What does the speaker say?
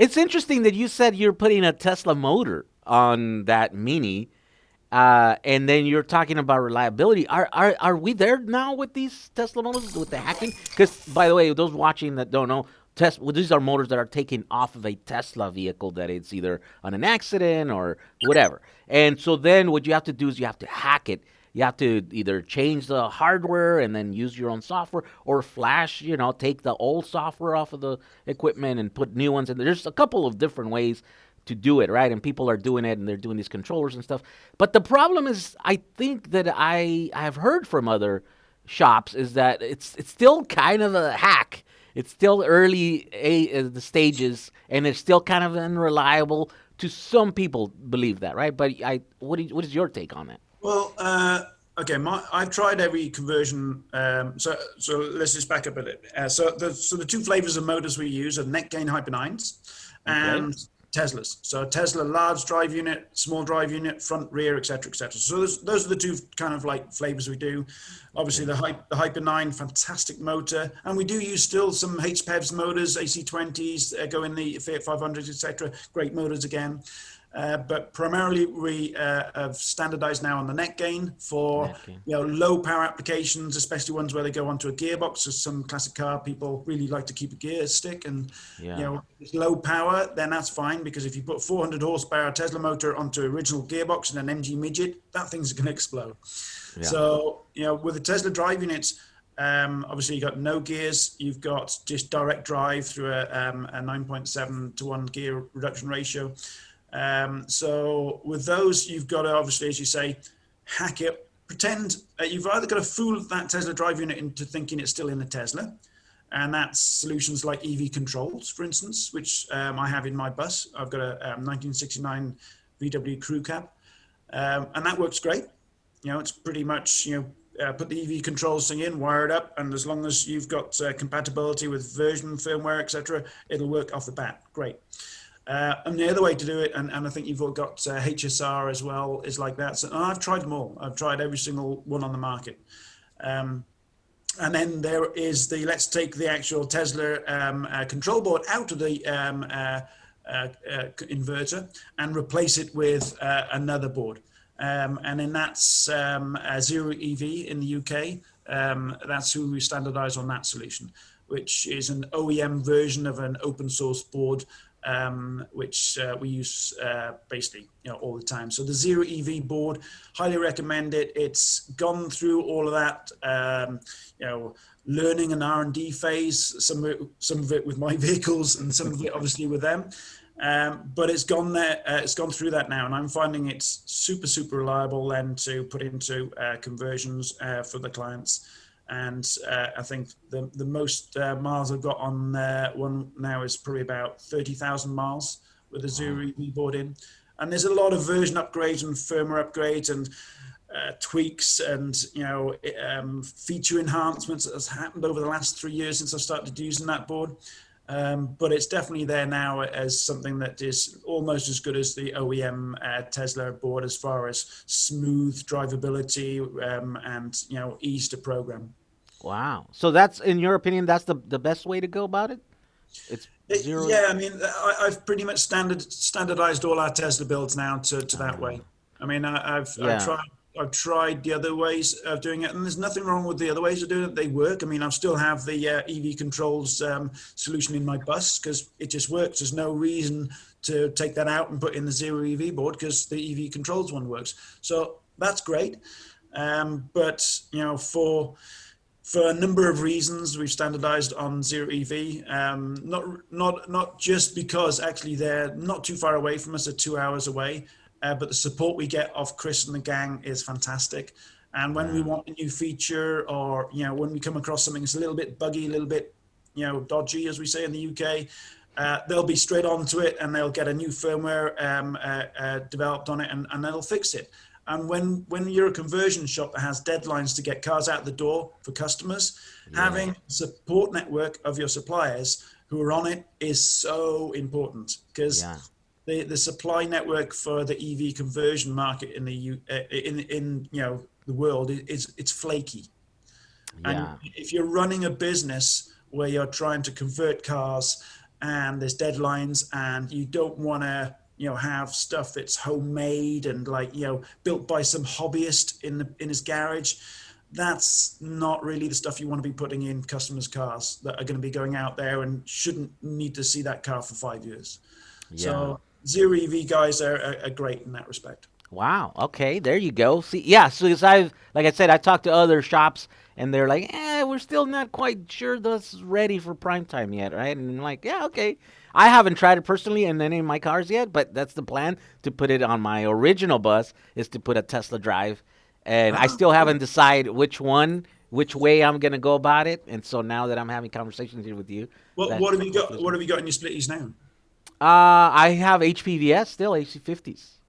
It's interesting that you said you're putting a Tesla motor on that Mini, and then you're talking about reliability. Are we there now with these Tesla motors with the hacking? Because by the way, those watching that don't know, well, these are motors that are taken off of a Tesla vehicle that it's either on an accident or whatever. And so then what you have to do is you have to hack it. You have to either change the hardware and then use your own software, or flash, take the old software off of the equipment and put new ones in. There's a couple of different ways to do it, right? And people are doing it, and they're doing these controllers and stuff. But the problem is, I think that I have heard from other shops is that it's still kind of a hack. It's still the stages, and it's still kind of unreliable. To some people, believe that, right? But what is your take on that? Well, okay, I've tried every conversion. So let's just back up a bit. So the two flavors of motors we use are neck gain Hyper 9s Okay. and Teslas. So Tesla large drive unit, small drive unit, front, rear, etc., etc. So those are the two kind of like flavors we do. Obviously, Okay. the Hyper 9, fantastic motor, and we do use still some HPEVs motors, AC20s go in the Fiat 500s, etc. Great motors again. But primarily we have standardized now on the net gain for Neck gain. low power applications, especially ones where they go onto a gearbox. So some classic car people really like to keep a gear stick, and Yeah. if it's low power, then that's fine, because if you put 400 horsepower Tesla motor onto original gearbox and an MG midget, that thing's going to explode. Yeah. So with the Tesla drive units, obviously you've got no gears, you've got just direct drive through a 9.7 to 1 gear reduction ratio. So with those, you've got to obviously, as you say, hack it, pretend you've either got to fool that Tesla drive unit into thinking it's still in the Tesla. And that's solutions like EV controls, for instance, which I have in my bus. I've got a 1969 VW crew cab, and that works great. It's pretty much, put the EV controls thing in, wire it up, and as long as you've got compatibility with version, firmware, etc., it'll work off the bat. Great. And the other way to do it, and I think you've all got HSR as well, is like that. So I've tried them all. I've tried every single one on the market. And then there is let's take the actual Tesla control board out of the inverter and replace it with another board. And then that's Zero EV in the UK. That's who we standardize on that solution, which is an OEM version of an open source board, which we use basically all the time. So the Zero EV board, highly recommend it. It's gone through all of that learning and R&D phase, some of it with my vehicles and some of it obviously with them. But it's gone there. It's gone through that now, and I'm finding it's super reliable then to put into conversions for the clients. And I think the most miles I've got on one now is probably about 30,000 miles with a Zero EV board in. And there's a lot of version upgrades and firmware upgrades and tweaks and feature enhancements that has happened over the last 3 years since I started using that board. But it's definitely there now as something that is almost as good as the OEM Tesla board as far as smooth drivability and ease to program. Wow. So that's, in your opinion, that's the best way to go about it? It's zero. Yeah, I mean, I've pretty much standardized all our Tesla builds now to that way. I mean, Yeah. I've tried the other ways of doing it, and there's nothing wrong with the other ways of doing it. They work. I mean, I still have the EV controls solution in my bus because it just works. There's no reason to take that out and put in the Zero EV board because the EV controls one works. So that's great. But for a number of reasons, we've standardized on Zero EV. Not just because actually they're not too far away from us, they're 2 hours away, but the support we get off Chris and the gang is fantastic. And when we want a new feature, or when we come across something that's a little bit buggy, a little bit dodgy, as we say in the UK, they'll be straight onto it and they'll get a new firmware developed on it, and they'll fix it. And when you're a conversion shop that has deadlines to get cars out the door for customers, having a support network of your suppliers who are on it is so important, because the supply network for the EV conversion market in the world it's flaky. And if you're running a business where you're trying to convert cars and there's deadlines, and you don't want to have stuff that's homemade and like built by some hobbyist in his garage. That's not really the stuff you want to be putting in customers' cars that are going to be going out there and shouldn't need to see that car for 5 years. Yeah. So zero EV guys are great in that respect. Wow. Okay. There you go. See, yeah. So, like I said, I talked to other shops, and they're like, we're still not quite sure that's ready for prime time yet, right? And I'm like, yeah, okay. I haven't tried it personally in any of my cars yet, but that's the plan to put it on my original bus is to put a Tesla Drive, and I Ah, still cool. haven't decided which way I'm gonna go about it. And so now that I'm having conversations here with you, What that what have you hopefully got? is What one. have you got in your splitties now? I have HPVS still, HC50s.